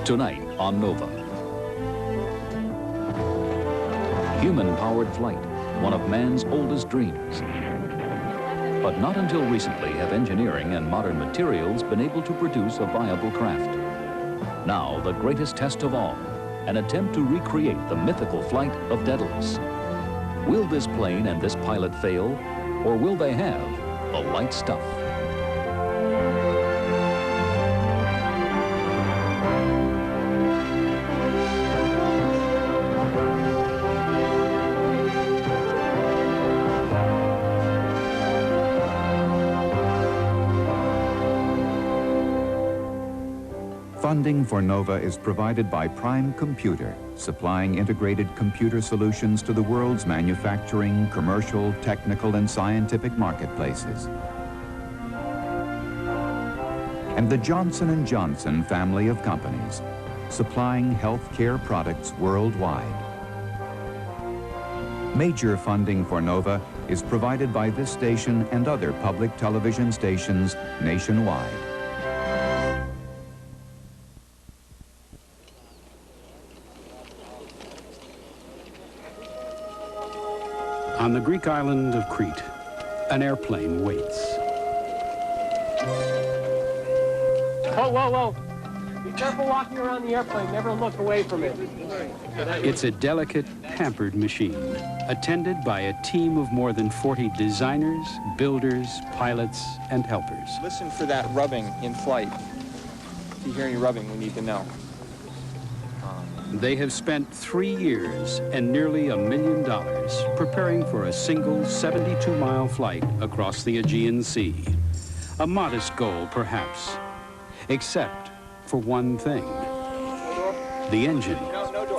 Tonight on Nova. Human-powered flight, one of man's oldest dreams. But not until recently have engineering and modern materials been able to produce a viable craft. Now, the greatest test of all, an attempt to recreate the mythical flight of Daedalus. Will this plane and this pilot fail, or will they have the light stuff? Funding for Nova is provided by Prime Computer, supplying integrated computer solutions to the world's manufacturing, commercial, technical, and scientific marketplaces. And the Johnson & Johnson family of companies, supplying healthcare products worldwide. Major funding for Nova is provided by this station and other public television stations nationwide. On the Greek island of Crete, an airplane waits. Whoa, whoa, whoa. Be careful walking around the airplane. Never look away from it. It's a delicate, pampered machine, attended by a team of more than 40 designers, builders, pilots, and helpers. Listen for that rubbing in flight. If you hear any rubbing, we need to know. They have spent 3 years and nearly $1 million preparing for a single 72-mile flight across the Aegean Sea. A modest goal, perhaps, except for one thing. The engine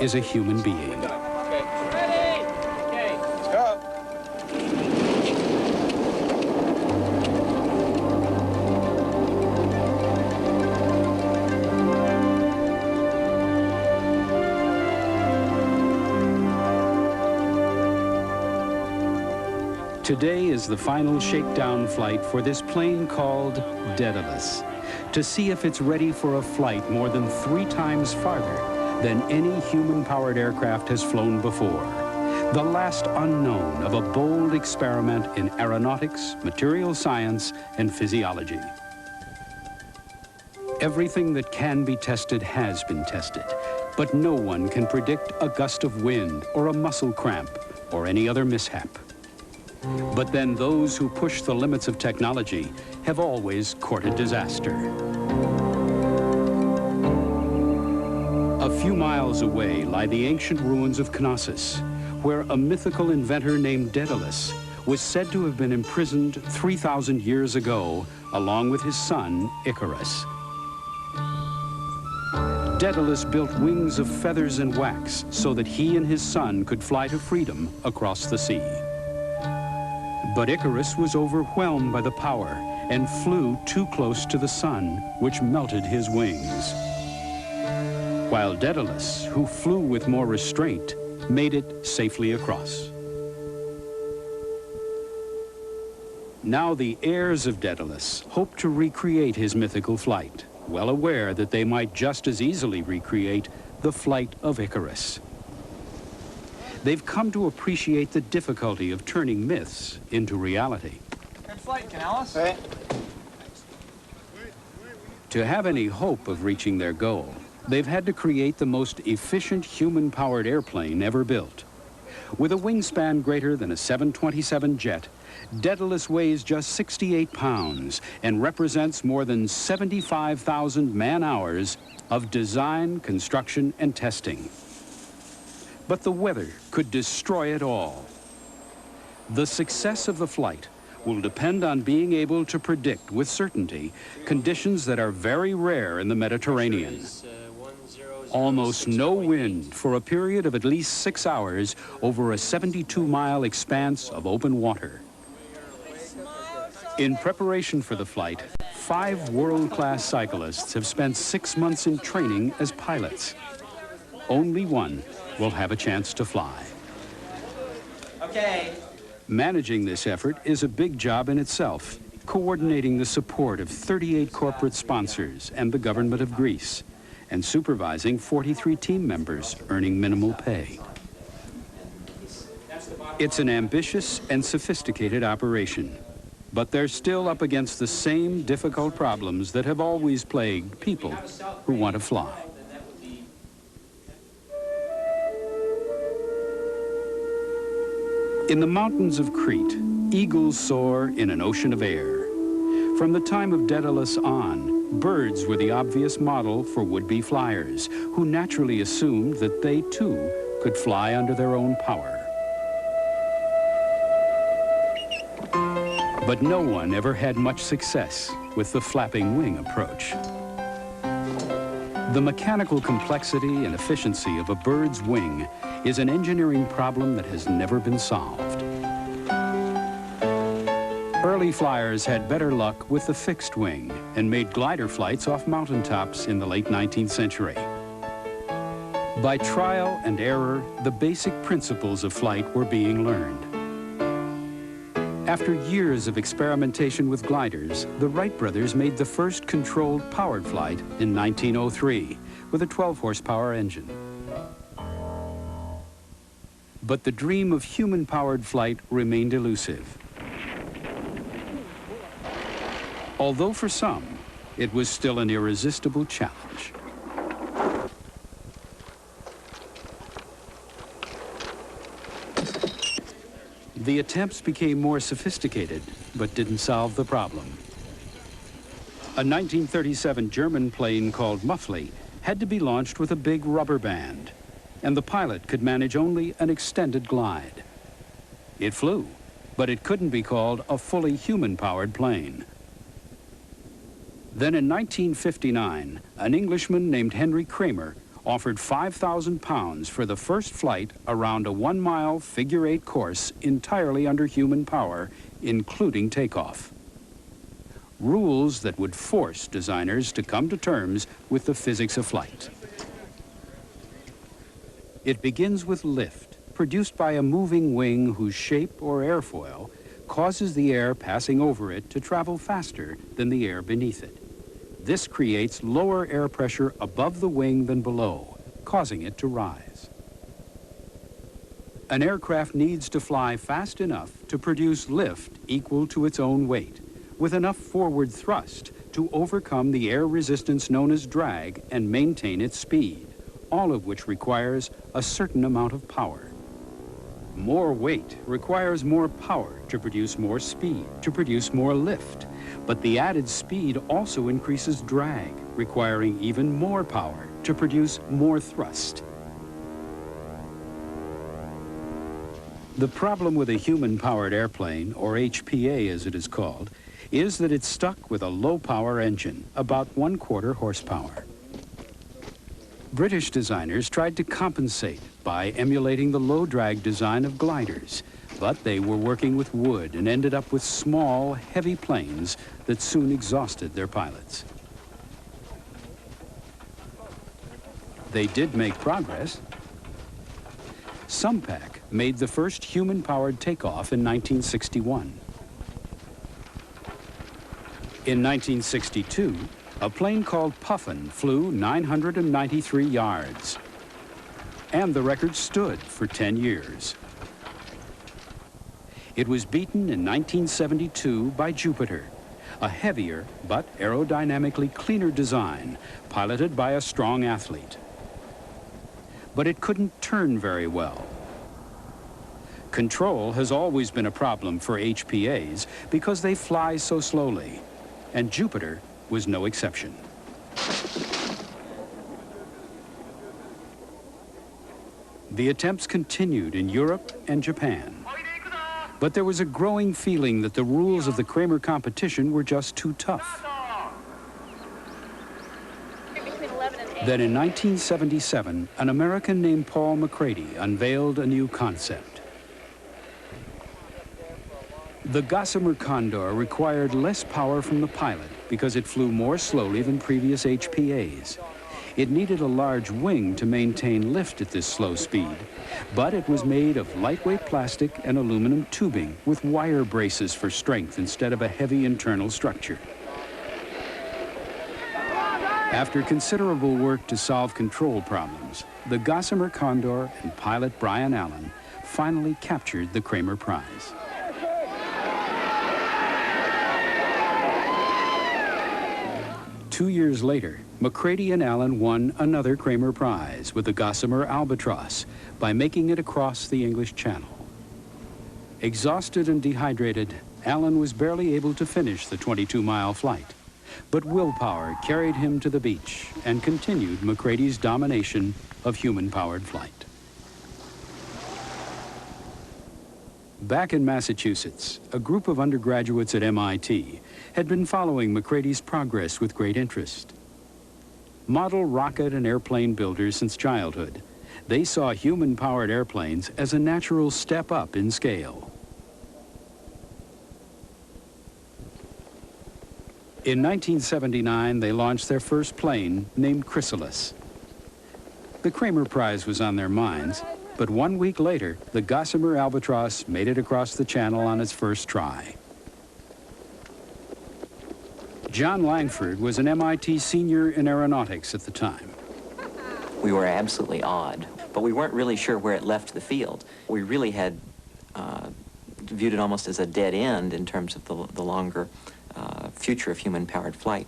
is a human being. Ready? Okay, let's go. Today is the final shakedown flight for this plane called Daedalus, to see if it's ready for a flight more than 3 times farther than any human-powered aircraft has flown before. The last unknown of a bold experiment in aeronautics, material science, and physiology. Everything that can be tested has been tested, but no one can predict a gust of wind or a muscle cramp or any other mishap. But then those who push the limits of technology have always courted disaster. A few miles away lie the ancient ruins of Knossos, where a mythical inventor named Daedalus was said to have been imprisoned 3,000 years ago, along with his son, Icarus. Daedalus built wings of feathers and wax so that he and his son could fly to freedom across the sea. But Icarus was overwhelmed by the power and flew too close to the sun, which melted his wings. While Daedalus, who flew with more restraint, made it safely across. Now the heirs of Daedalus hope to recreate his mythical flight, well aware that they might just as easily recreate the flight of Icarus. They've come to appreciate the difficulty of turning myths into reality. Good flight, Canales. Hey. To have any hope of reaching their goal, they've had to create the most efficient human-powered airplane ever built. With a wingspan greater than a 727 jet, Daedalus weighs just 68 pounds and represents more than 75,000 man-hours of design, construction, and testing. But the weather could destroy it all. The success of the flight will depend on being able to predict with certainty conditions that are very rare in the Mediterranean. Almost no wind for a period of at least 6 hours over a 72-mile expanse of open water. In preparation for the flight, 5 world-class cyclists have spent 6 months in training as pilots. Only one will have a chance to fly. Okay. Managing this effort is a big job in itself, coordinating the support of 38 corporate sponsors and the government of Greece, and supervising 43 team members earning minimal pay. It's an ambitious and sophisticated operation, but they're still up against the same difficult problems that have always plagued people who want to fly. In the mountains of Crete, eagles soar in an ocean of air. From the time of Daedalus on, birds were the obvious model for would-be flyers, who naturally assumed that they too could fly under their own power. But no one ever had much success with the flapping wing approach. The mechanical complexity and efficiency of a bird's wing is an engineering problem that has never been solved. Early flyers had better luck with the fixed wing and made glider flights off mountaintops in the late 19th century. By trial and error, the basic principles of flight were being learned. After years of experimentation with gliders, the Wright brothers made the first controlled powered flight in 1903 with a 12-horsepower engine. But the dream of human-powered flight remained elusive. Although for some, it was still an irresistible challenge. The attempts became more sophisticated, but didn't solve the problem. A 1937 German plane called Muffley had to be launched with a big rubber band, and the pilot could manage only an extended glide. It flew, but it couldn't be called a fully human-powered plane. Then in 1959, an Englishman named Henry Kramer offered 5,000 pounds for the first flight around a 1-mile figure-8 course entirely under human power, including takeoff. Rules that would force designers to come to terms with the physics of flight. It begins with lift, produced by a moving wing whose shape or airfoil causes the air passing over it to travel faster than the air beneath it. This creates lower air pressure above the wing than below, causing it to rise. An aircraft needs to fly fast enough to produce lift equal to its own weight, with enough forward thrust to overcome the air resistance known as drag and maintain its speed, all of which requires a certain amount of power. More weight requires more power to produce more speed, to produce more lift. But the added speed also increases drag, requiring even more power to produce more thrust. The problem with a human-powered airplane, or HPA as it is called, is that it's stuck with a low-power engine, about 1/4 horsepower. British designers tried to compensate by emulating the low-drag design of gliders, but they were working with wood and ended up with small, heavy planes that soon exhausted their pilots. They did make progress. Sumpac made the first human-powered takeoff in 1961. In 1962, a plane called Puffin flew 993 yards, and the record stood for 10 years. It was beaten in 1972 by Jupiter, a heavier but aerodynamically cleaner design, piloted by a strong athlete. But it couldn't turn very well. Control has always been a problem for HPAs because they fly so slowly, and Jupiter was no exception. The attempts continued in Europe and Japan. But there was a growing feeling that the rules of the Kramer competition were just too tough. Then in 1977, an American named Paul McCready unveiled a new concept. The Gossamer Condor required less power from the pilot because it flew more slowly than previous HPAs. It needed a large wing to maintain lift at this slow speed, but it was made of lightweight plastic and aluminum tubing with wire braces for strength instead of a heavy internal structure. After considerable work to solve control problems, the Gossamer Condor and pilot Brian Allen finally captured the Kramer Prize. Two years later, McCready and Allen won another Kramer Prize with the Gossamer Albatross by making it across the English Channel. Exhausted and dehydrated, Allen was barely able to finish the 22-mile flight, but willpower carried him to the beach and continued McCready's domination of human-powered flight. Back in Massachusetts, a group of undergraduates at MIT had been following McCready's progress with great interest. Model rocket and airplane builders since childhood, they saw human-powered airplanes as a natural step up in scale. In 1979, they launched their first plane named Chrysalis. The Kramer Prize was on their minds, but 1 week later, the Gossamer Albatross made it across the channel on its first try. John Langford was an MIT senior in aeronautics at the time. We were absolutely awed, but we weren't really sure where it left the field. We really had viewed it almost as a dead end in terms of the longer future of human-powered flight.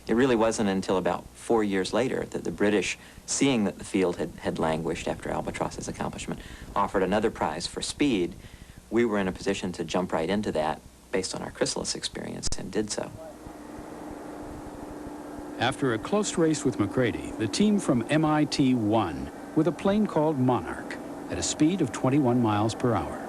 It really wasn't until about 4 years later that the British, seeing that the field had languished after Albatross's accomplishment, offered another prize for speed. We were in a position to jump right into that based on our Chrysalis experience, and did so. After a close race with McCready, the team from MIT won with a plane called Monarch at a speed of 21 miles per hour.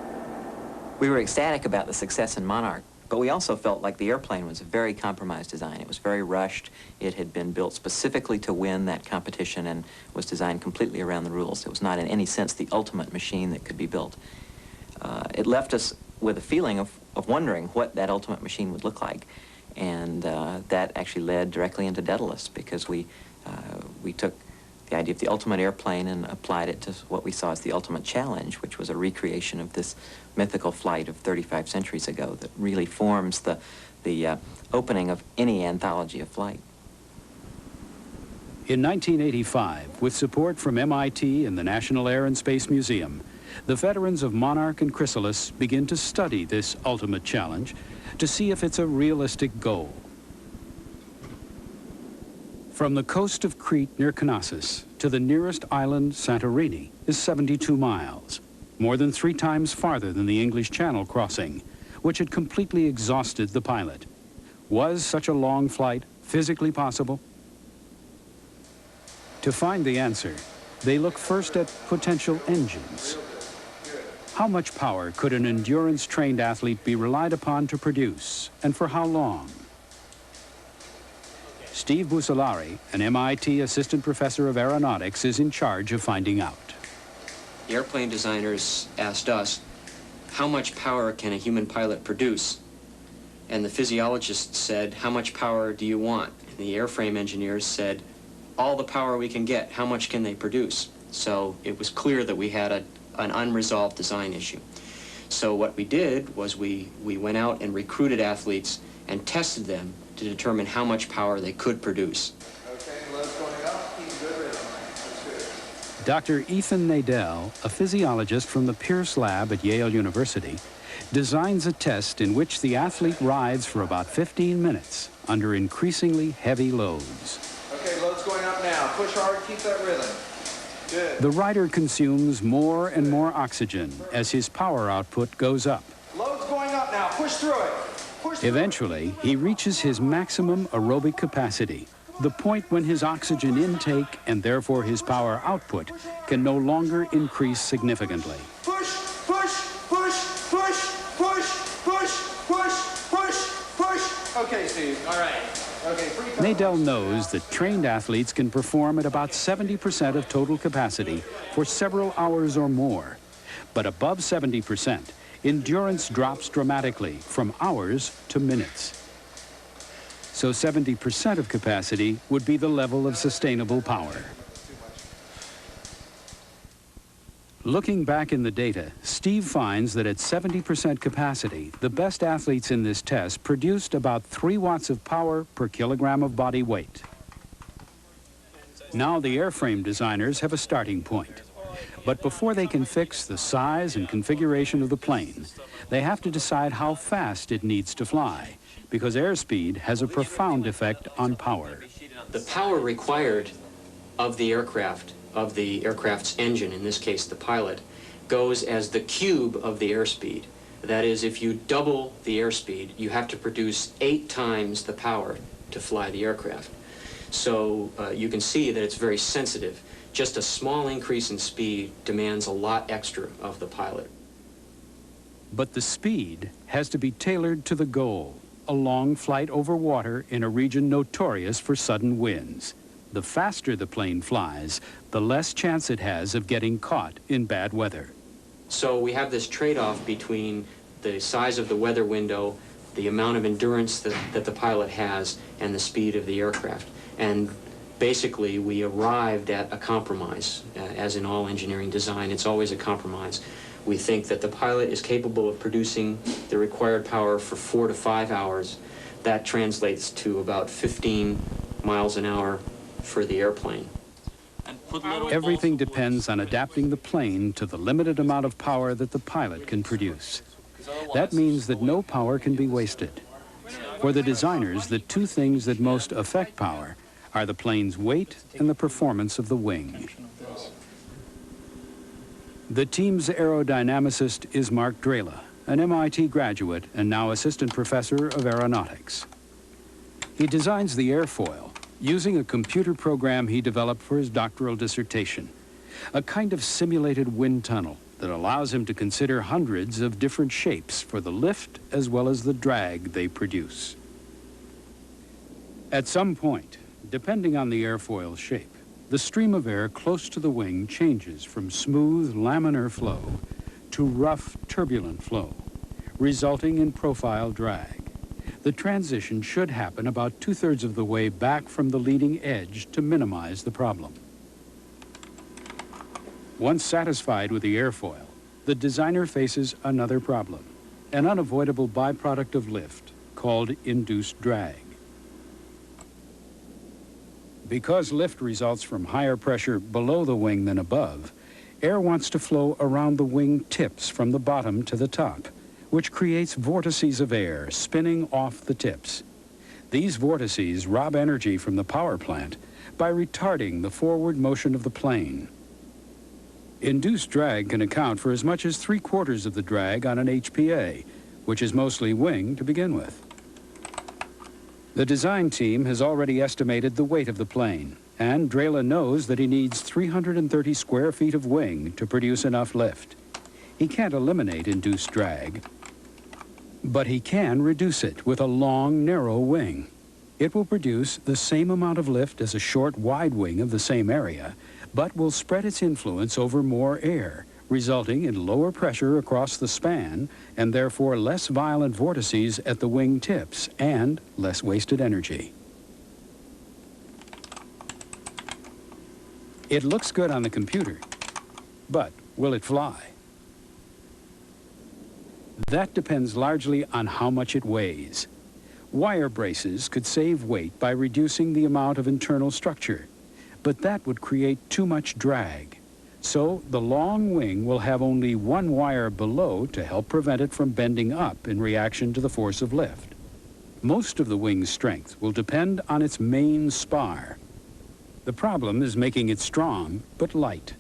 We were ecstatic about the success in Monarch, but we also felt like the airplane was a very compromised design. It was very rushed. It had been built specifically to win that competition and was designed completely around the rules. It was not in any sense the ultimate machine that could be built. It left us with a feeling of wondering what that ultimate machine would look like. And that actually led directly into Daedalus, because we took the idea of the ultimate airplane and applied it to what we saw as the ultimate challenge, which was a recreation of this mythical flight of 35 centuries ago that really forms the opening of any anthology of flight. In 1985, with support from MIT and the National Air and Space Museum, the veterans of Monarch and Chrysalis begin to study this ultimate challenge to see if it's a realistic goal. From the coast of Crete near Knossos to the nearest island, Santorini, is 72 miles, more than 3 times farther than the English Channel crossing, which had completely exhausted the pilot. Was such a long flight physically possible? To find the answer, they look first at potential engines. How much power could an endurance-trained athlete be relied upon to produce, and for how long? Steve Bussolari, an MIT assistant professor of aeronautics, is in charge of finding out. The airplane designers asked us, how much power can a human pilot produce? And the physiologists said, how much power do you want? And the airframe engineers said, all the power we can get, how much can they produce? So it was clear that we had an unresolved design issue. So what we did was we went out and recruited athletes and tested them to determine how much power they could produce. Okay, load's going up. Keep good rhythm. That's good. Dr. Ethan Nadell, a physiologist from the Pierce Lab at Yale University, designs a test in which the athlete rides for about 15 minutes under increasingly heavy loads. Okay, load's going up now. Push hard, keep that rhythm. Good. The rider consumes more and more oxygen as his power output goes up. Load's going up now. Push through it. Push through Eventually, he reaches his maximum aerobic capacity, the point when his oxygen intake and therefore his power output can no longer increase significantly. Push, push, push, push, push, push, push, push, push. Okay, Steve. All right. Okay, Nadell knows that trained athletes can perform at about 70% of total capacity for several hours or more. But above 70%, endurance drops dramatically from hours to minutes. So 70% of capacity would be the level of sustainable power. Looking back in the data, Steve finds that at 70% capacity, the best athletes in this test produced about 3 watts of power per kilogram of body weight. Now the airframe designers have a starting point. But before they can fix the size and configuration of the plane, they have to decide how fast it needs to fly, because airspeed has a profound effect on power. The power required of the aircraft's engine, in this case the pilot, goes as the cube of the airspeed. That is, if you double the airspeed, you have to produce 8 times the power to fly the aircraft. So you can see that it's very sensitive. Just a small increase in speed demands a lot extra of the pilot. But the speed has to be tailored to the goal, a long flight over water in a region notorious for sudden winds. The faster the plane flies, the less chance it has of getting caught in bad weather. So we have this trade-off between the size of the weather window, the amount of endurance that the pilot has, and the speed of the aircraft. And basically, we arrived at a compromise. As in all engineering design, it's always a compromise. We think that the pilot is capable of producing the required power for 4 to 5 hours. That translates to about 15 miles an hour for the airplane. Everything depends on adapting the plane to the limited amount of power that the pilot can produce. That means that no power can be wasted. For the designers, the 2 things that most affect power are the plane's weight and the performance of the wing. The team's aerodynamicist is Mark Drela, an MIT graduate and now assistant professor of aeronautics. He designs the airfoil using a computer program he developed for his doctoral dissertation, a kind of simulated wind tunnel that allows him to consider hundreds of different shapes for the lift as well as the drag they produce. At some point, depending on the airfoil's shape, the stream of air close to the wing changes from smooth laminar flow to rough turbulent flow, resulting in profile drag. The transition should happen about 2/3 of the way back from the leading edge to minimize the problem. Once satisfied with the airfoil, the designer faces another problem, an unavoidable byproduct of lift called induced drag. Because lift results from higher pressure below the wing than above, air wants to flow around the wing tips from the bottom to the top, which creates vortices of air spinning off the tips. These vortices rob energy from the power plant by retarding the forward motion of the plane. Induced drag can account for as much as 3/4 of the drag on an HPA, which is mostly wing to begin with. The design team has already estimated the weight of the plane, and Drela knows that he needs 330 square feet of wing to produce enough lift. He can't eliminate induced drag, but he can reduce it with a long, narrow wing. It will produce the same amount of lift as a short, wide wing of the same area, but will spread its influence over more air, resulting in lower pressure across the span and therefore less violent vortices at the wing tips and less wasted energy. It looks good on the computer, but will it fly? That depends largely on how much it weighs. Wire braces could save weight by reducing the amount of internal structure, but that would create too much drag. So the long wing will have only one wire below to help prevent it from bending up in reaction to the force of lift. Most of the wing's strength will depend on its main spar. The problem is making it strong but light.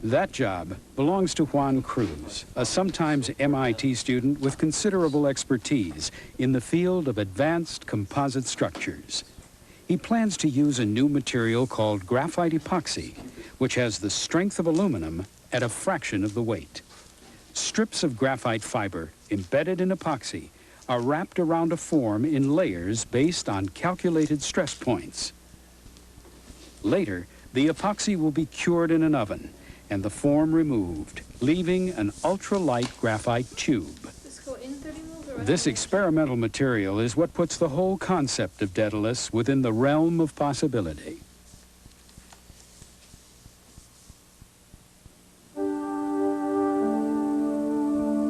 That job belongs to Juan Cruz, a sometimes MIT student with considerable expertise in the field of advanced composite structures. He plans to use a new material called graphite epoxy, which has the strength of aluminum at a fraction of the weight. Strips of graphite fiber embedded in epoxy are wrapped around a form in layers based on calculated stress points. Later, the epoxy will be cured in an oven and the form removed, leaving an ultralight graphite tube. This experimental material is what puts the whole concept of Daedalus within the realm of possibility.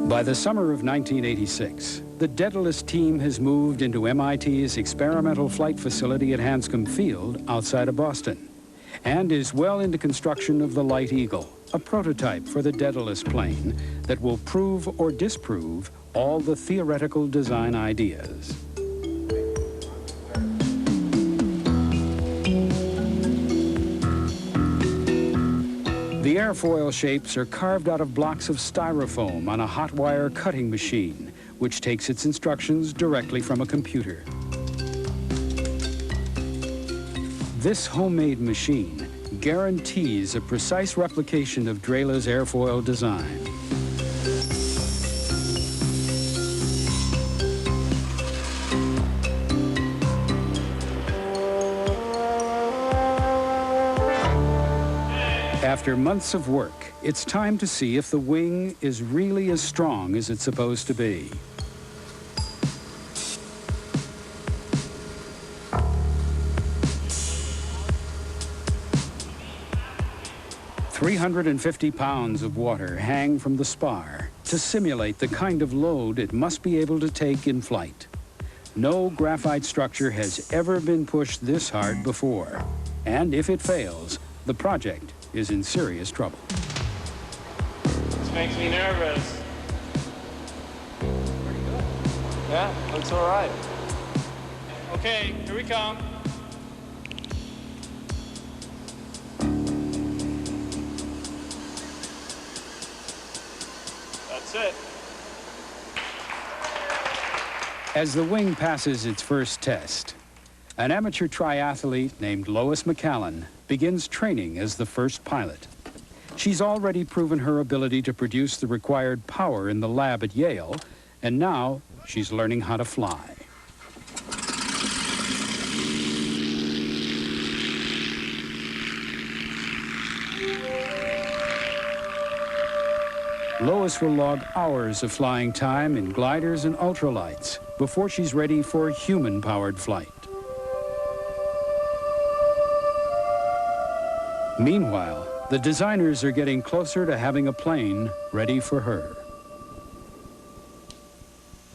By the summer of 1986, the Daedalus team has moved into MIT's experimental flight facility at Hanscom Field outside of Boston. and is well into construction of the Light Eagle, a prototype for the Daedalus plane that will prove or disprove all the theoretical design ideas. The airfoil shapes are carved out of blocks of styrofoam on a hot wire cutting machine, which takes its instructions directly from a computer. This homemade machine guarantees a precise replication of Drela's airfoil design. After months of work, it's time to see if the wing is really as strong as it's supposed to be. £350 of water hang from the spar to simulate the kind of load it must be able to take in flight. No graphite structure has ever been pushed this hard before, and if it fails, the project is in serious trouble. This makes me nervous. Pretty good. Yeah, looks all right. Okay, here we come. That's it. As the wing passes its first test, an amateur triathlete named Lois McCallan begins training as the first pilot. She's already proven her ability to produce the required power in the lab at Yale, and now she's learning how to fly. Lois will log hours of flying time in gliders and ultralights before she's ready for human-powered flight. Meanwhile, the designers are getting closer to having a plane ready for her.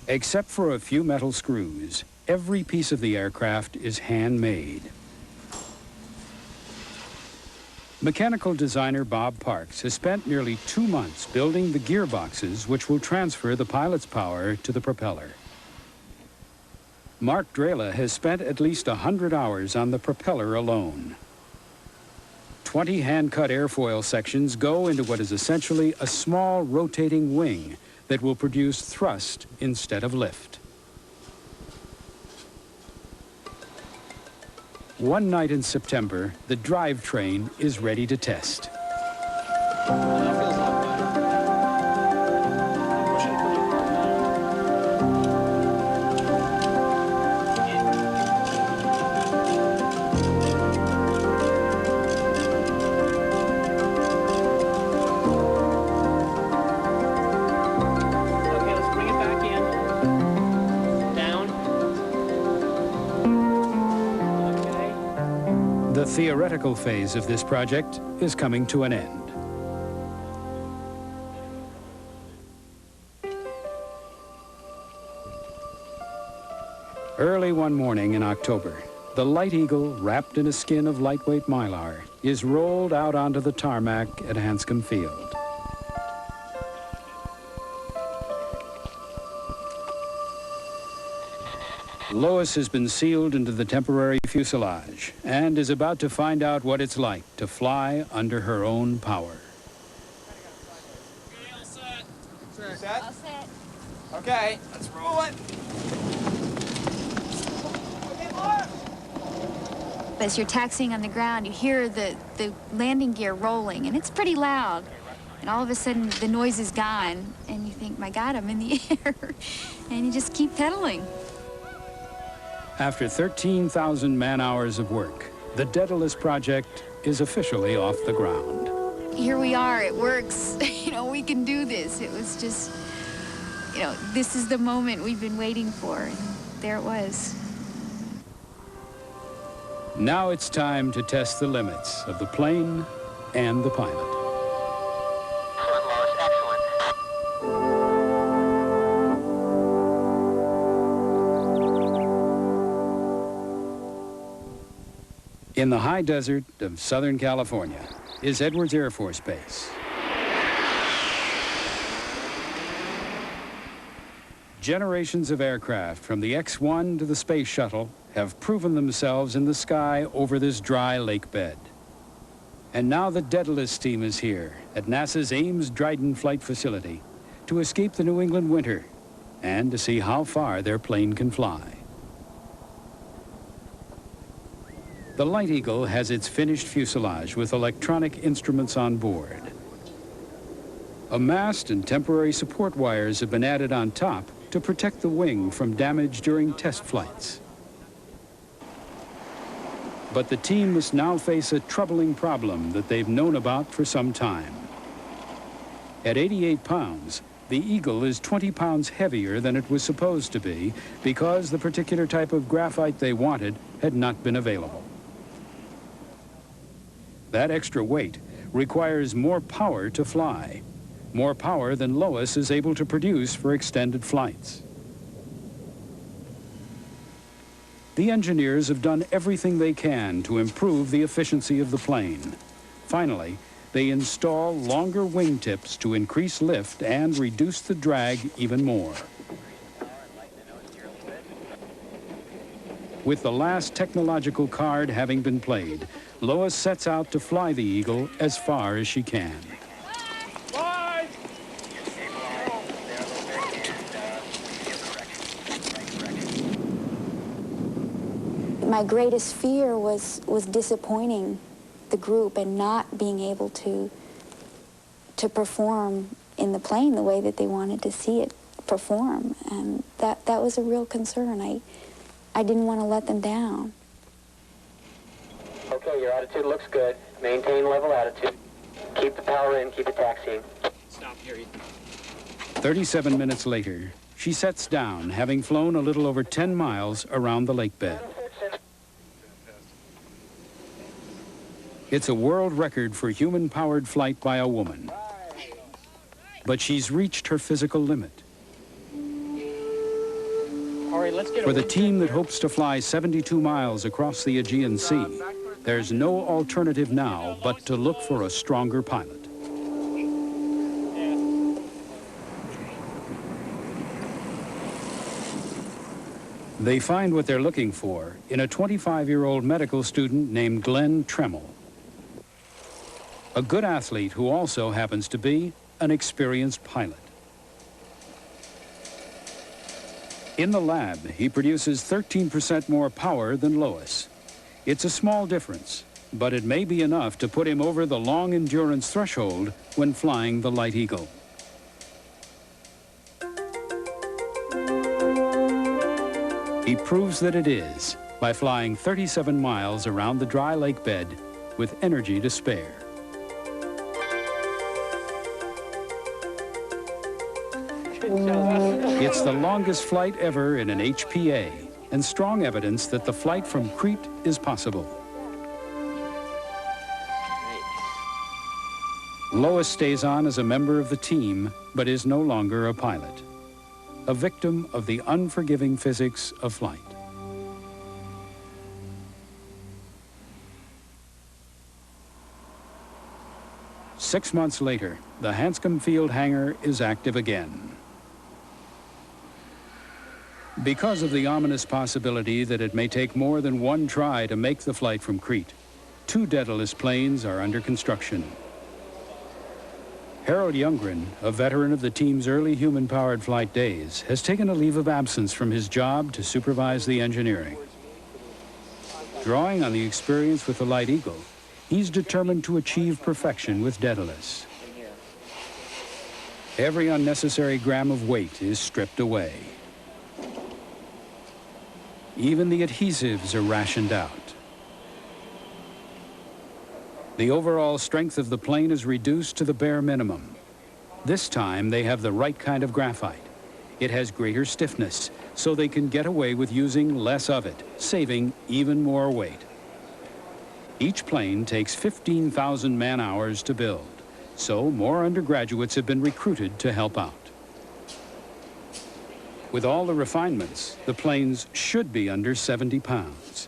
Except for a few metal screws, every piece of the aircraft is handmade. Mechanical designer Bob Parks has spent nearly 2 months building the gearboxes which will transfer the pilot's power to the propeller. Mark Drela has spent at least 100 hours on the propeller alone. 20 hand-cut airfoil sections go into what is essentially a small rotating wing that will produce thrust instead of lift. One night in September, the drivetrain is ready to test. The theoretical phase of this project is coming to an end. Early one morning in October, the Light Eagle, wrapped in a skin of lightweight mylar, is rolled out onto the tarmac at Hanscom Field. Lois has been sealed into the temporary fuselage and is about to find out what it's like to fly under her own power. Okay, all set. Set? All set. Okay, let's roll it. Okay, Mark. As you're taxiing on the ground, you hear the landing gear rolling, and it's pretty loud. And all of a sudden, the noise is gone, and you think, my God, I'm in the air. And you just keep pedaling. After 13,000 man-hours of work, the Daedalus project is officially off the ground. Here we are, it works. You know, we can do this. It was just, you know, this is the moment we've been waiting for, and there it was. Now it's time to test the limits of the plane and the pilot. Excellent, Lois, excellent. In the high desert of Southern California is Edwards Air Force Base. Generations of aircraft from the X-1 to the Space Shuttle have proven themselves in the sky over this dry lake bed. And now the Daedalus team is here at NASA's Ames Dryden Flight Facility to escape the New England winter and to see how far their plane can fly. The Light Eagle has its finished fuselage with electronic instruments on board. A mast and temporary support wires have been added on top to protect the wing from damage during test flights. But the team must now face a troubling problem that they've known about for some time. At 88 pounds, the Eagle is 20 pounds heavier than it was supposed to be because the particular type of graphite they wanted had not been available. That extra weight requires more power to fly, more power than Lois is able to produce for extended flights. The engineers have done everything they can to improve the efficiency of the plane. Finally, they install longer wingtips to increase lift and reduce the drag even more. With the last technological card having been played, Lois sets out to fly the Eagle as far as she can. My greatest fear was disappointing the group and not being able to perform in the plane the way that they wanted to see it perform. And that was a real concern. I didn't want to let them down. Okay, your attitude looks good. Maintain level attitude. Keep the power in, keep it taxiing. Stop here. 37 minutes later, she sets down, having flown a little over 10 miles around the lake bed. It's a world record for human-powered flight by a woman. But she's reached her physical limit. For the team that hopes to fly 72 miles across the Aegean Sea, there's no alternative now but to look for a stronger pilot. They find what they're looking for in a 25-year-old medical student named Glenn Tremmel, a good athlete who also happens to be an experienced pilot. In the lab, he produces 13% more power than Lois. It's a small difference, but it may be enough to put him over the long endurance threshold when flying the Light Eagle. He proves that it is by flying 37 miles around the dry lake bed with energy to spare. It's the longest flight ever in an HPA, and strong evidence that the flight from Crete is possible. Lois stays on as a member of the team, but is no longer a pilot, a victim of the unforgiving physics of flight. Six months later, the Hanscom Field hangar is active again. Because of the ominous possibility that it may take more than one try to make the flight from Crete, 2 Daedalus planes are under construction. Harold Youngren, a veteran of the team's early human-powered flight days, has taken a leave of absence from his job to supervise the engineering. Drawing on the experience with the Light Eagle, he's determined to achieve perfection with Daedalus. Every unnecessary gram of weight is stripped away. Even the adhesives are rationed out. The overall strength of the plane is reduced to the bare minimum. This time, they have the right kind of graphite. It has greater stiffness, so they can get away with using less of it, saving even more weight. Each plane takes 15,000 man-hours to build, so more undergraduates have been recruited to help out. With all the refinements, the planes should be under 70 pounds.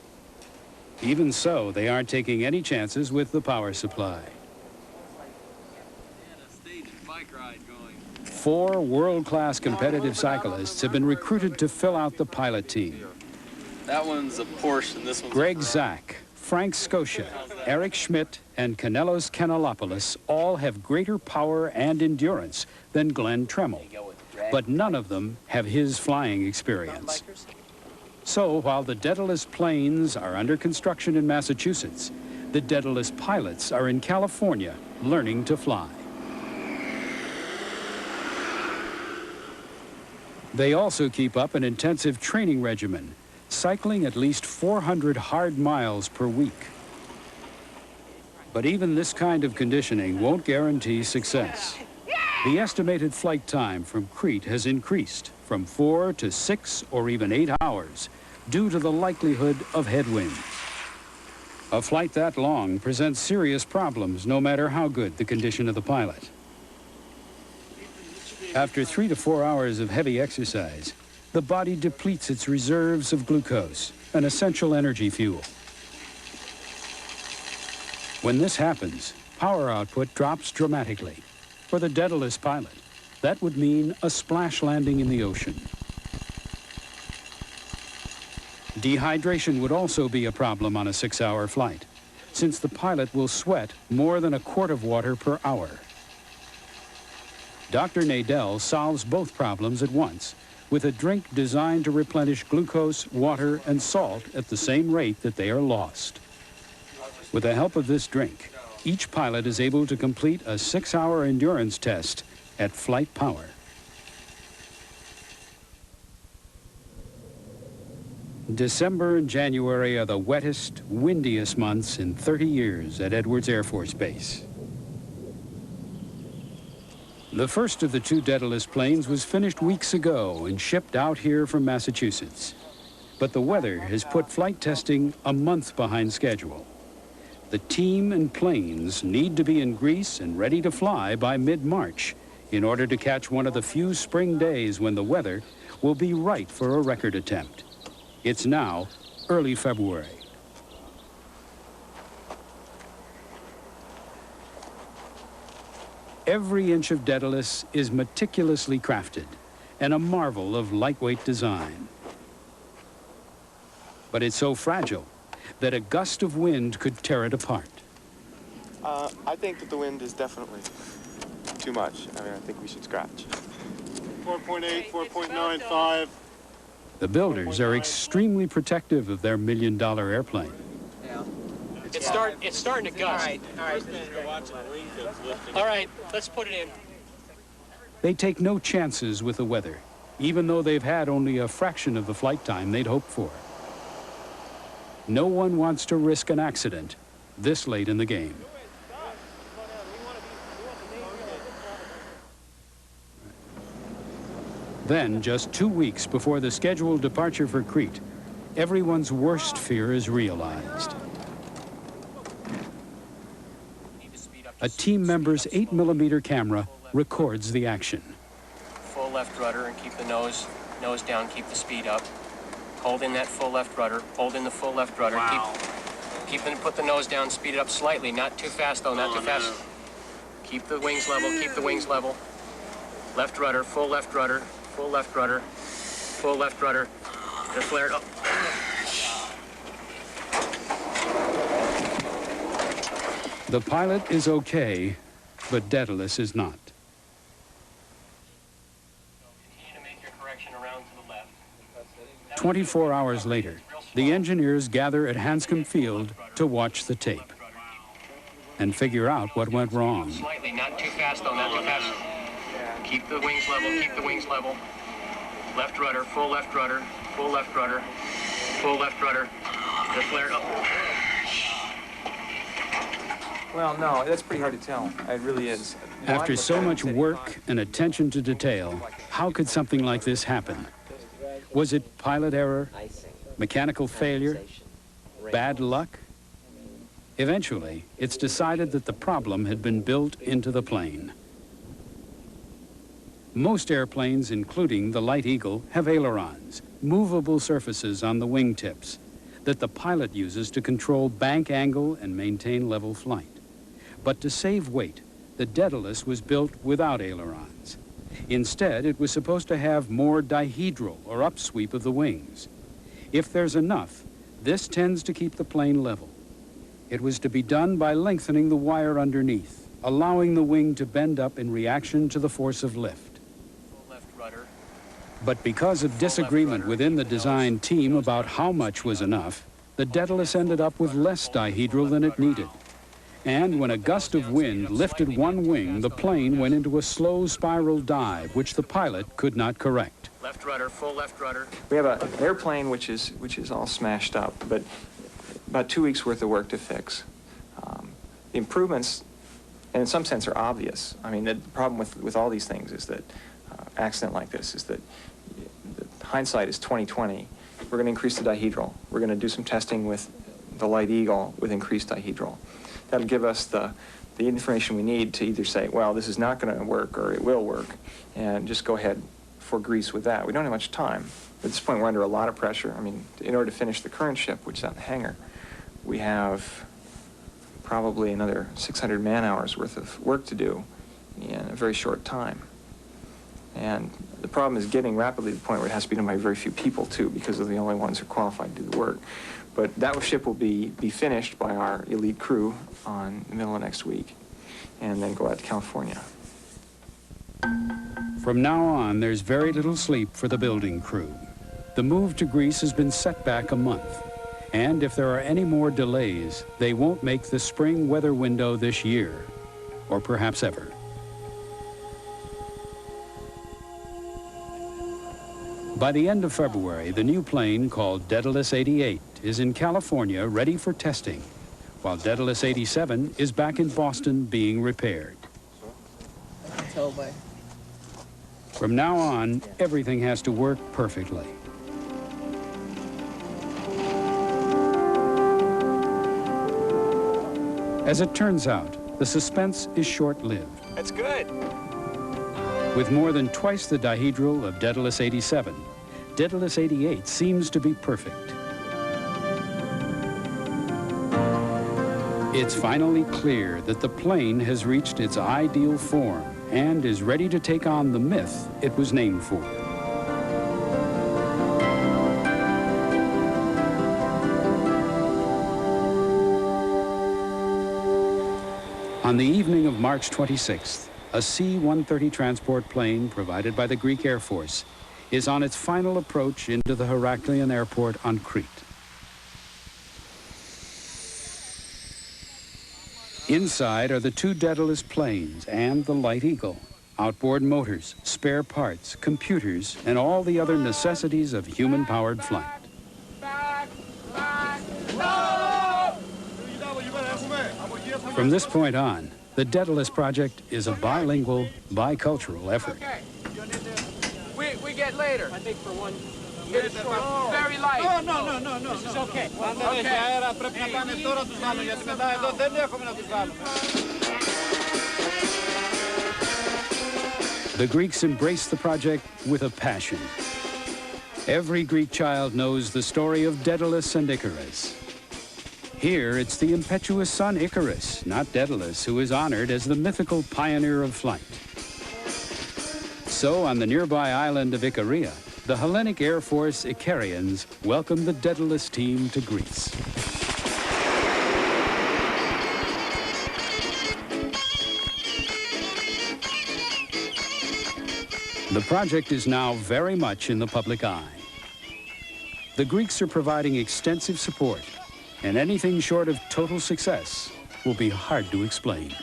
Even so, they aren't taking any chances with the power supply. 4 world-class competitive cyclists have been recruited to fill out the pilot team. That one's a Porsche and this one's Greg a Ferrari. Zach, Frank Scotia, Eric Schmidt, and Kanelos Kanelopoulos all have greater power and endurance than Glenn Tremmel, but none of them have his flying experience. So while the Daedalus planes are under construction in Massachusetts, the Daedalus pilots are in California learning to fly. They also keep up an intensive training regimen, cycling at least 400 hard miles per week. But even this kind of conditioning won't guarantee success. The estimated flight time from Crete has increased from 4 to 6 or even 8 hours due to the likelihood of headwind. A flight that long presents serious problems no matter how good the condition of the pilot. After 3 to 4 hours of heavy exercise, the body depletes its reserves of glucose, an essential energy fuel. When this happens, power output drops dramatically. For the Daedalus pilot, that would mean a splash landing in the ocean. Dehydration would also be a problem on a 6-hour flight, since the pilot will sweat more than a quart of water per hour. Dr. Nadell solves both problems at once with a drink designed to replenish glucose, water, and salt at the same rate that they are lost. With the help of this drink, each pilot is able to complete a 6-hour endurance test at flight power. December and January are the wettest, windiest months in 30 years at Edwards Air Force Base. The first of the 2 Daedalus planes was finished weeks ago and shipped out here from Massachusetts. But the weather has put flight testing a month behind schedule. The team and planes need to be in Greece and ready to fly by mid-March in order to catch one of the few spring days when the weather will be right for a record attempt. It's now early February. Every inch of Daedalus is meticulously crafted and a marvel of lightweight design. But it's so fragile that a gust of wind could tear it apart. I think that the wind is definitely too much. I mean, I think we should scratch. 4.8, 4.95. The builders are extremely protective of their million-dollar airplane. It's starting to gust. All right, let's put it in. They take no chances with the weather, even though they've had only a fraction of the flight time they'd hoped for. No one wants to risk an accident this late in the game. Then, just 2 weeks before the scheduled departure for Crete, everyone's worst fear is realized. A team member's 8mm camera records the action. Full left rudder and keep the nose down, keep the speed up. Hold in that full left rudder, hold in the full left rudder. Wow. Put the nose down, speed it up slightly, not too fast though, not too fast. Keep the wings level, keep the wings level. Left rudder, full left rudder, full left rudder, full left rudder. Just flare it up. The pilot is okay, but Daedalus is not. 24 hours later, the engineers gather at Hanscom Field to watch the tape and figure out what went wrong. Slightly, not too fast though, not too fast. Keep the wings level, keep the wings level. Left rudder, full left rudder, full left rudder, full left rudder. Just flare it up. Well, no, that's pretty hard to tell. It really is. After so much work and attention to detail, how could something like this happen? Was it pilot error, mechanical failure, bad luck? Eventually, it's decided that the problem had been built into the plane. Most airplanes, including the Light Eagle, have ailerons, movable surfaces on the wingtips that the pilot uses to control bank angle and maintain level flight. But to save weight, the Daedalus was built without ailerons. Instead, it was supposed to have more dihedral, or upsweep of the wings. If there's enough, this tends to keep the plane level. It was to be done by lengthening the wire underneath, allowing the wing to bend up in reaction to the force of lift. Full left rudder. But because of disagreement within the design team about how much was enough, the Daedalus ended up with less dihedral than it needed. And when a gust of wind lifted one wing, the plane went into a slow spiral dive, which the pilot could not correct. Left rudder, full left rudder. We have an airplane which is all smashed up, but about 2 weeks worth of work to fix. The improvements, and in some sense, are obvious. I mean, the problem with all these things is that accident like this is that hindsight is 20/20. We're going to increase the dihedral. We're going to do some testing with the Light Eagle with increased dihedral. That'll give us the information we need to either say, well, this is not going to work or it will work, and just go ahead for grease with that. We don't have much time. At this point, we're under a lot of pressure. I mean, in order to finish the current ship, which is out in the hangar, we have probably another 600 man-hours worth of work to do in a very short time. And the problem is getting rapidly to the point where it has to be done by very few people, too, because they're the only ones who are qualified to do the work. But that ship will be finished by our elite crew on the middle of next week, and then go out to California. From now on, there's very little sleep for the building crew. The move to Greece has been set back a month, and if there are any more delays, they won't make the spring weather window this year, or perhaps ever. By the end of February, the new plane, called Daedalus 88, is in California ready for testing, while Daedalus 87 is back in Boston being repaired. From now on, everything has to work perfectly. As it turns out, the suspense is short-lived. That's good. With more than twice the dihedral of Daedalus 87, Daedalus 88 seems to be perfect. It's finally clear that the plane has reached its ideal form and is ready to take on the myth it was named for. On the evening of March 26th, a C-130 transport plane provided by the Greek Air Force is on its final approach into the Heraklion airport on Crete. Inside are the two Daedalus planes and the Light Eagle, outboard motors, spare parts, computers, and all the other necessities of human-powered flight. From this point on, the Daedalus project is a bilingual, bicultural effort. Okay. We get later. I think for one. It's very light. No. This is okay. The Greeks embraced the project with a passion. Every Greek child knows the story of Daedalus and Icarus. Here, it's the impetuous son Icarus, not Daedalus, who is honored as the mythical pioneer of flight. So, on the nearby island of Icaria, the Hellenic Air Force Icarians welcomed the Daedalus team to Greece. The project is now very much in the public eye. The Greeks are providing extensive support, and anything short of total success will be hard to explain.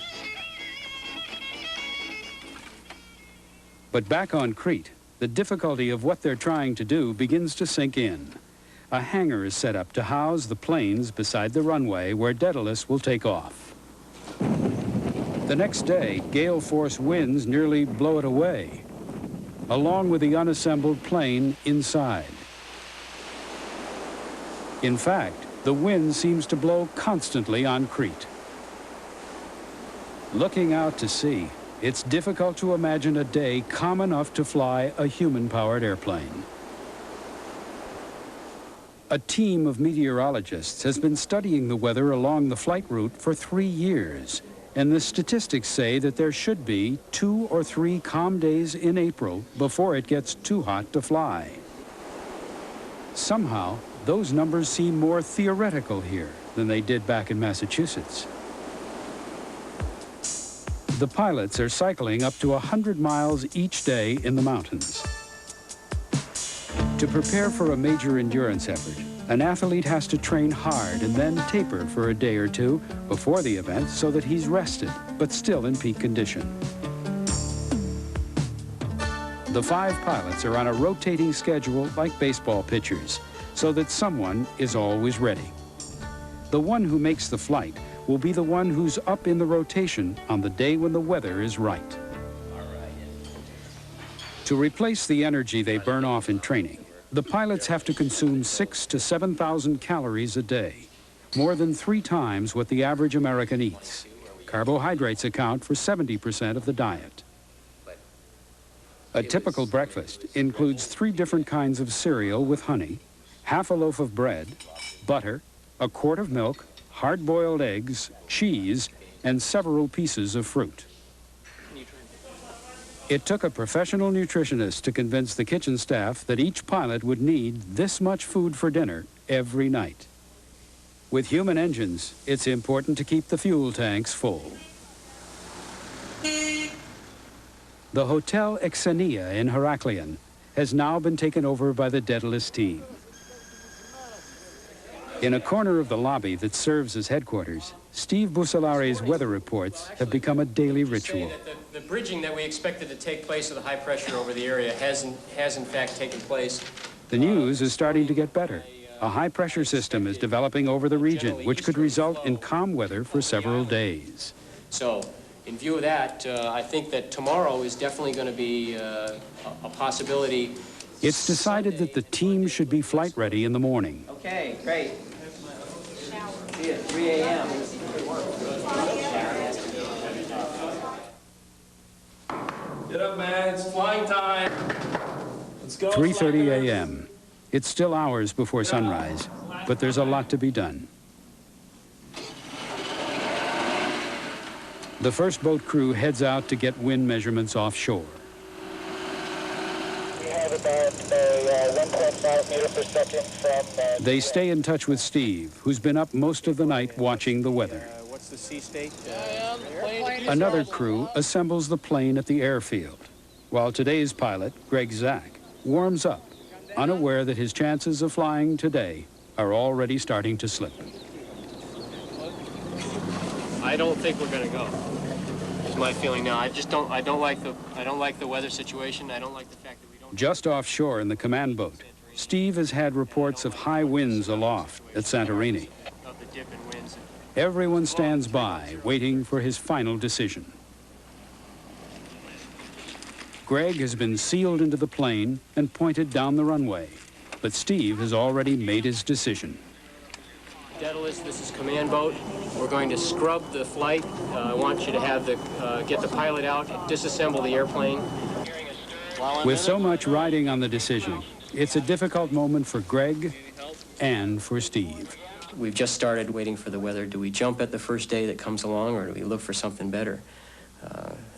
But back on Crete, the difficulty of what they're trying to do begins to sink in. A hangar is set up to house the planes beside the runway where Daedalus will take off. The next day, gale force winds nearly blow it away, along with the unassembled plane inside. In fact, the wind seems to blow constantly on Crete. Looking out to sea, it's difficult to imagine a day calm enough to fly a human-powered airplane. A team of meteorologists has been studying the weather along the flight route for 3 years, and the statistics say that there should be 2 or 3 calm days in April before it gets too hot to fly. Somehow, those numbers seem more theoretical here than they did back in Massachusetts. The pilots are cycling up to 100 miles each day in the mountains. To prepare for a major endurance effort, an athlete has to train hard and then taper for a day or two before the event so that he's rested, but still in peak condition. The 5 pilots are on a rotating schedule like baseball pitchers, so that someone is always ready. The one who makes the flight will be the one who's up in the rotation on the day when the weather is right. To replace the energy they burn off in training, the pilots have to consume 6,000 to 7,000 calories a day, more than 3 times what the average American eats. Carbohydrates account for 70% of the diet. A typical breakfast includes 3 different kinds of cereal with honey, half a loaf of bread, butter, a quart of milk, hard-boiled eggs, cheese, and several pieces of fruit. It took a professional nutritionist to convince the kitchen staff that each pilot would need this much food for dinner every night. With human engines, it's important to keep the fuel tanks full. The Hotel Exania in Heraklion has now been taken over by the Daedalus team. In a corner of the lobby that serves as headquarters, Steve Bussolari's weather reports have become a daily ritual. The bridging that we expected to take place of the high pressure over the area has in fact taken place. The news is starting to get better. A high-pressure system is developing over the region, which could result in calm weather for several days. So, in view of that, I think that tomorrow is definitely going to be a possibility. It's decided that the team should be flight ready in the morning. Okay, great. See you at 3 a.m. Get up, man. It's flying time. Let's go. 3:30 a.m. It's still hours before sunrise, but there's a lot to be done. The first boat crew heads out to get wind measurements offshore. We have about 1.5 meter per second from... They stay in touch with Steve, who's been up most of the night watching the weather. What's the sea state? Another crew assembles the plane at the airfield, while today's pilot, Greg Zach, warms up, unaware that his chances of flying today are already starting to slip. I don't think we're going to go. Is my feeling now. I don't like the weather situation. I don't like the fact that we don't. Just offshore in the command boat, Steve has had reports of high winds aloft at Santorini. Of the dip in winds. Everyone stands by, waiting for his final decision. Greg has been sealed into the plane and pointed down the runway, but Steve has already made his decision. Daedalus, this is command boat. We're going to scrub the flight. I want you to have get the pilot out, disassemble the airplane. With so much riding on the decision, it's a difficult moment for Greg and for Steve. We've just started waiting for the weather. Do we jump at the first day that comes along, or do we look for something better?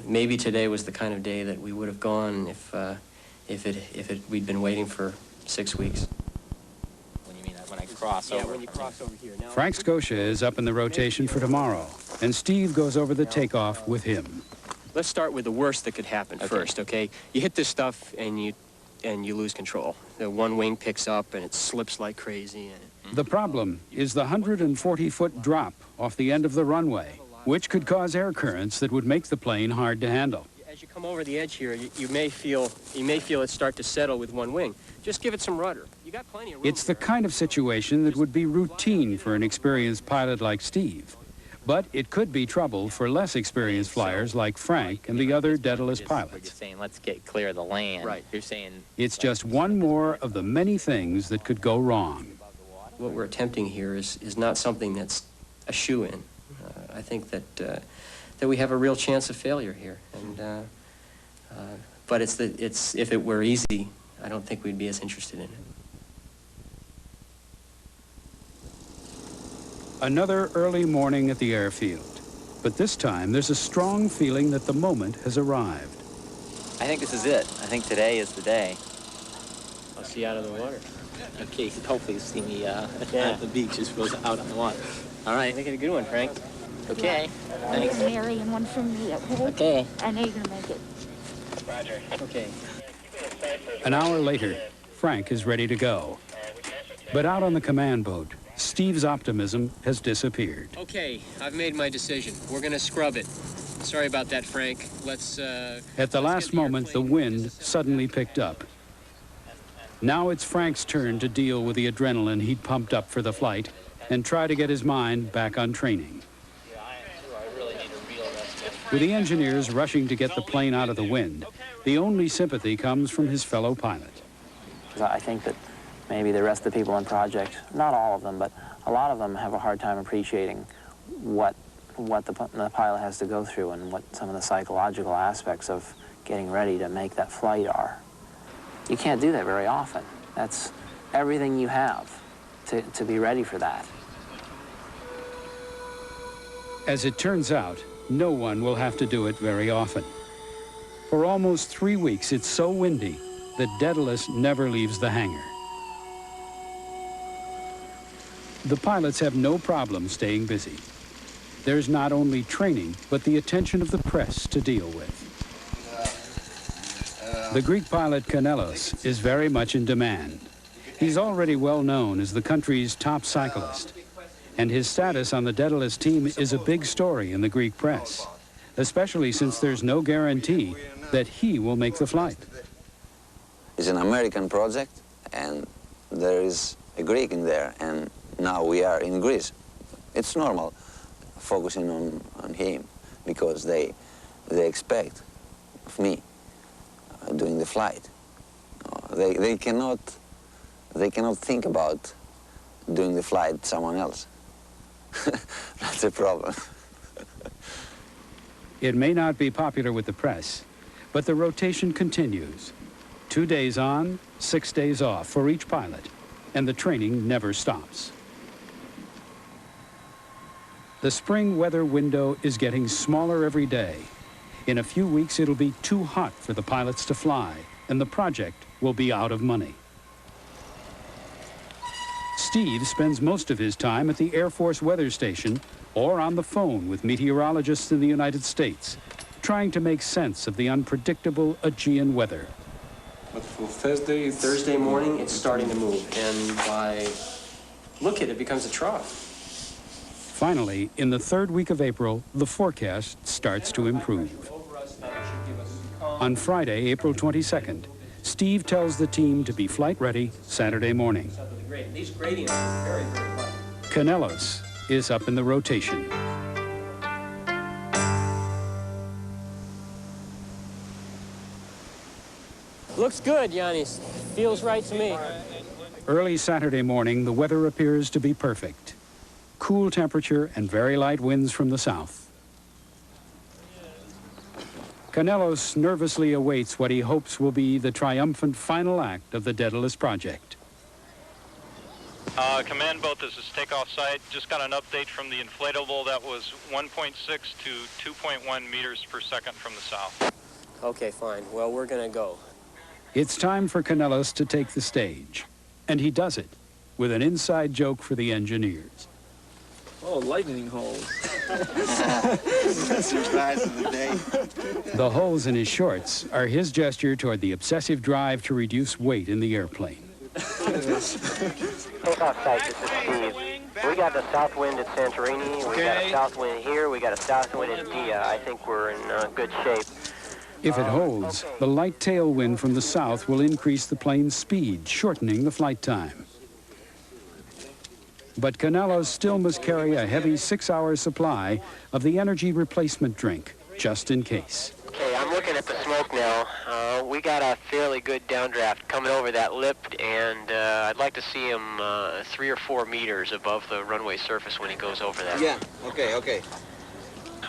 Maybe today was the kind of day that we would have gone if we'd been waiting for 6 weeks. When you mean that, when I cross over? Yeah, when you cross over here. Now, Frank Scotia is up in the rotation for tomorrow, and Steve goes over the takeoff with him. Let's start with the worst that could happen first, okay? You hit this stuff and you lose control. The one wing picks up and it slips like crazy. The problem is the 140-foot drop off the end of the runway, which could cause air currents that would make the plane hard to handle. As you come over the edge here, you may feel it start to settle with one wing. Just give it some rudder. You got plenty of room. It's the kind of situation that would be routine for an experienced pilot like Steve. But it could be trouble for less experienced flyers like Frank and the other Daedalus pilots. You're saying, let's get clear of the land. Right. You're saying... It's just one more of the many things that could go wrong. What we're attempting here is not something that's a shoo-in. I think that we have a real chance of failure here. And but if it were easy, I don't think we'd be as interested in it. Another early morning at the airfield. But this time, there's a strong feeling that the moment has arrived. I think this is it. I think today is the day. I'll see you out of the water. Okay, hopefully you see me at the beach as opposed to out on the water. All right. Make it a good one, Frank. Okay. One Thanks. from Mary and one from me, okay? Okay. I know you're gonna make it. Roger. Okay. An hour later, Frank is ready to go. But out on the command boat, Steve's optimism has disappeared. Okay, I've made my decision. We're gonna scrub it. Sorry about that, Frank. Let's, At the last moment, the wind suddenly picked up. Now it's Frank's turn to deal with the adrenaline he'd pumped up for the flight and try to get his mind back on training. With the engineers rushing to get the plane out of the wind, the only sympathy comes from his fellow pilot. I think that maybe the rest of the people on project, not all of them, but a lot of them have a hard time appreciating what the pilot has to go through and what some of the psychological aspects of getting ready to make that flight are. You can't do that very often. That's everything you have to be ready for that. As it turns out, no one will have to do it very often. For almost 3 weeks, it's so windy that Daedalus never leaves the hangar. The pilots have no problem staying busy. There's not only training, but the attention of the press to deal with. The Greek pilot Kanelos is very much in demand. He's already well known as the country's top cyclist, and his status on the Daedalus team is a big story in the Greek press, especially since there's no guarantee that he will make the flight. It's an American project, and there is a Greek in there, and now we are in Greece. It's normal focusing on him because they expect of me doing the flight. They cannot think about doing the flight someone else. That's a problem. It may not be popular with the press, but the rotation continues. 2 days on, 6 days off for each pilot, and the training never stops. The spring weather window is getting smaller every day. In a few weeks, it'll be too hot for the pilots to fly, and the project will be out of money. Steve spends most of his time at the Air Force weather station or on the phone with meteorologists in the United States, trying to make sense of the unpredictable Aegean weather. But for Thursday morning, it's starting to move, and by look at it, becomes a trough. Finally, in the 3rd week of April, the forecast starts to improve. On Friday, April 22nd, Steve tells the team to be flight ready Saturday morning. These gradients are very, very light. Kanelos is up in the rotation. Looks good, Yannis. Feels right to me. Early Saturday morning, the weather appears to be perfect. Cool temperature and very light winds from the south. Kanelos nervously awaits what he hopes will be the triumphant final act of the Daedalus project. Command boat, this is takeoff site. Just got an update from the inflatable that was 1.6 to 2.1 meters per second from the south. Okay, fine. Well, we're gonna go. It's time for Kanelos to take the stage, and he does it with an inside joke for the engineers. Oh, lightning holes. Surprise of the day. The holes in his shorts are his gesture toward the obsessive drive to reduce weight in the airplane. Takeoff site, this is Steve. We got a south wind at Santorini, we got a south wind here, we got a south wind at Dia. I think we're in good shape. If it holds, the light tailwind from the south will increase the plane's speed, shortening the flight time. But Kanelos still must carry a heavy 6-hour supply of the energy replacement drink, just in case. Okay, I'm looking at the smoke now. We got a fairly good downdraft coming over that lip, and I'd like to see him 3 or 4 meters above the runway surface when he goes over that. Yeah, okay.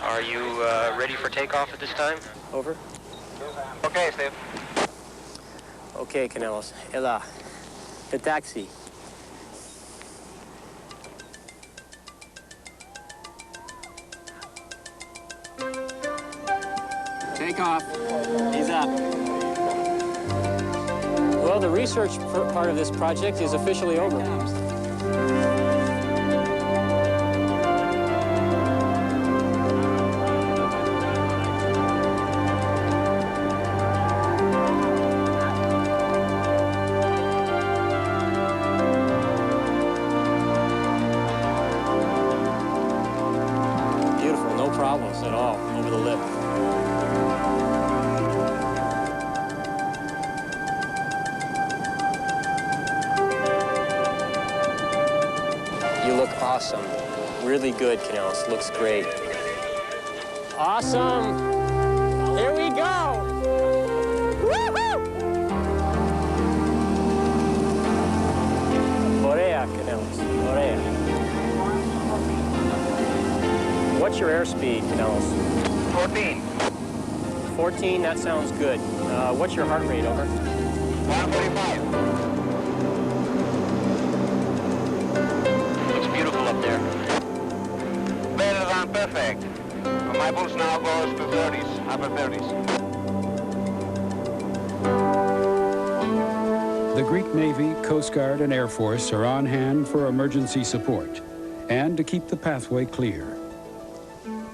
Are you ready for takeoff at this time? Over. Okay, Steve. Okay, Kanelos. Ela. The taxi. Take off. Ease up. Well, the research part of this project is officially over. Beautiful, no problems at all over the lip. You look awesome. Really good, Canales. Looks great. Awesome! Here we go! Woohoo! Orea, Canales. Orea. What's your airspeed, Canales? 14. 14, that sounds good. What's your heart rate, over? 145. Up there. Better than perfect. My pulse now goes to 30s, upper 30s. The Greek Navy, Coast Guard, and Air Force are on hand for emergency support and to keep the pathway clear.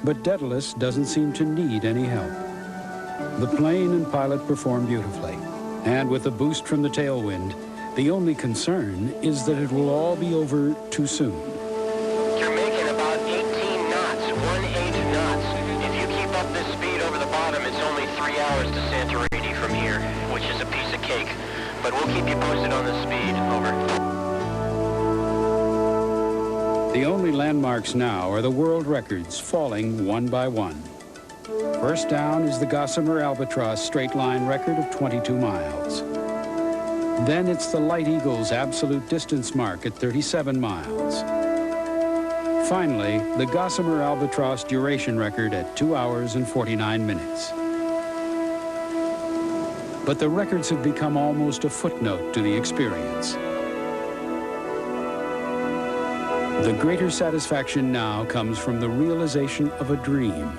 But Daedalus doesn't seem to need any help. The plane and pilot perform beautifully, and with a boost from the tailwind, the only concern is that it will all be over too soon. You're making about 18 knots, 18 knots. If you keep up this speed over the bottom, it's only 3 hours to Santorini from here, which is a piece of cake. But we'll keep you posted on the speed. Over. The only landmarks now are the world records falling one by one. First down is the Gossamer Albatross straight line record of 22 miles. Then it's the Light Eagle's absolute distance mark at 37 miles. Finally, the Gossamer Albatross duration record at 2 hours and 49 minutes. But the records have become almost a footnote to the experience. The greater satisfaction now comes from the realization of a dream,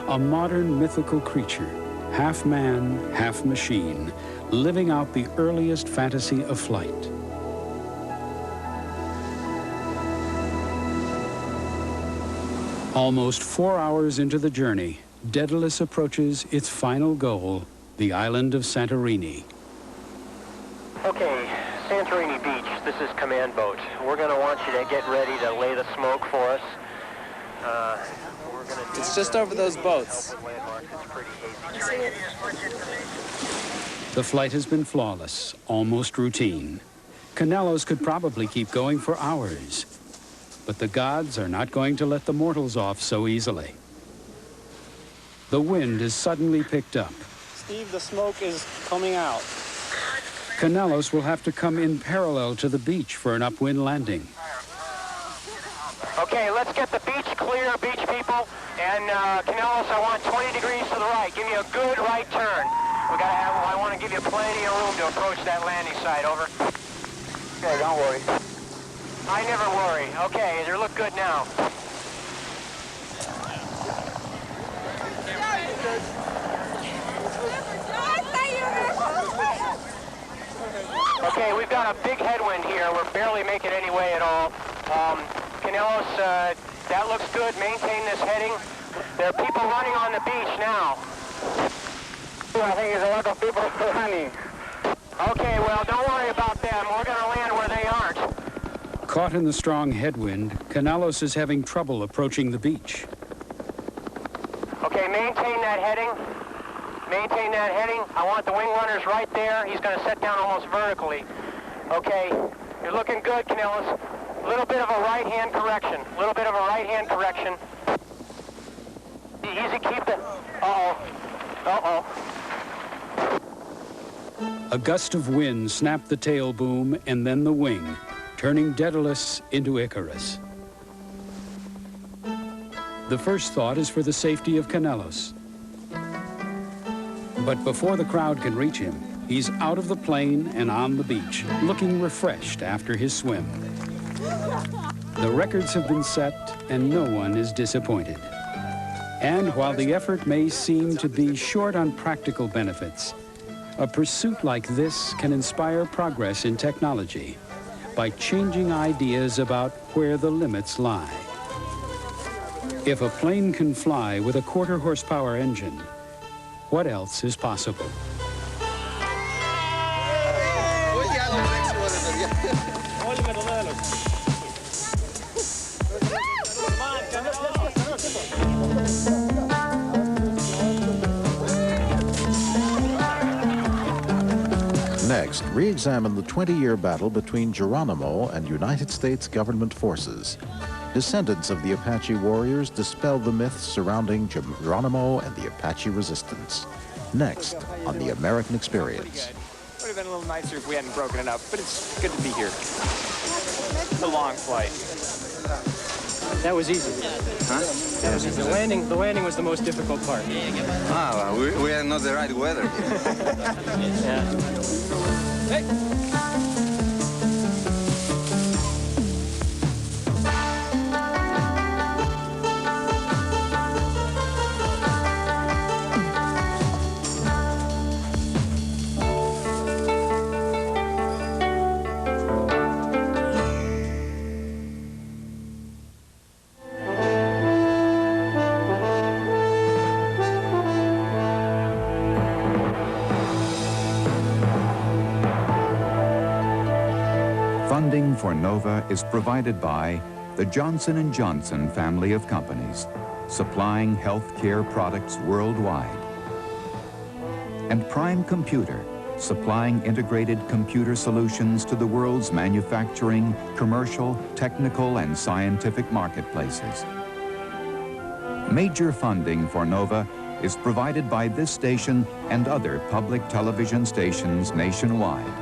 a modern mythical creature, half man, half machine, living out the earliest fantasy of flight. Almost 4 hours into the journey, Daedalus approaches its final goal, the island of Santorini. Okay, Santorini Beach, this is Command Boat. We're going to want you to get ready to lay the smoke for us. It's just over those boats. The flight has been flawless, almost routine. Canellos could probably keep going for hours. But the gods are not going to let the mortals off so easily. The wind is suddenly picked up. Steve, the smoke is coming out. Canellos will have to come in parallel to the beach for an upwind landing. Okay, let's get the beach clear, beach people. And Canellos, I want 20 degrees to the right. Give me a good right turn. I want to give you plenty of room to approach that landing site, over. Okay, don't worry. I never worry. Okay, you look good now. Okay, we've got a big headwind here. We're barely making any way at all. Canellos, that looks good. Maintain this heading. There are people running on the beach now. I think there's a lot of people running. Okay, well, don't worry about them. We're going to land where they aren't. Caught in the strong headwind, Canellos is having trouble approaching the beach. Okay, maintain that heading. Maintain that heading. I want the wing runners right there. He's going to set down almost vertically. Okay, you're looking good, Canellos. A little bit of a right-hand correction. A little bit of a right-hand correction. Easy, keep the... Uh-oh. Uh-oh. A gust of wind snapped the tail boom and then the wing, turning Daedalus into Icarus. The first thought is for the safety of Canellos. But before the crowd can reach him, he's out of the plane and on the beach, looking refreshed after his swim. The records have been set and no one is disappointed. And while the effort may seem to be short on practical benefits, a pursuit like this can inspire progress in technology by changing ideas about where the limits lie. If a plane can fly with a 1/4 horsepower engine, what else is possible? Next, re-examine the 20-year battle between Geronimo and United States government forces. Descendants of the Apache warriors dispel the myths surrounding Geronimo and the Apache resistance. Next, on The American Experience. Would have been a little nicer if we hadn't broken it up, but it's good to be here. It's a long flight. That was easy. Huh? That was easy. The landing was the most difficult part. Ah, well, we had not the right weather. Yeah. Hey! Funding for NOVA is provided by the Johnson & Johnson family of companies, supplying healthcare products worldwide, and Prime Computer, supplying integrated computer solutions to the world's manufacturing, commercial, technical, and scientific marketplaces. Major funding for NOVA is provided by this station and other public television stations nationwide.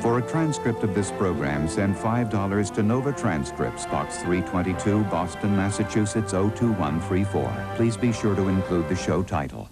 For a transcript of this program, send $5 to NOVA Transcripts, Box 322, Boston, Massachusetts 02134. Please be sure to include the show title.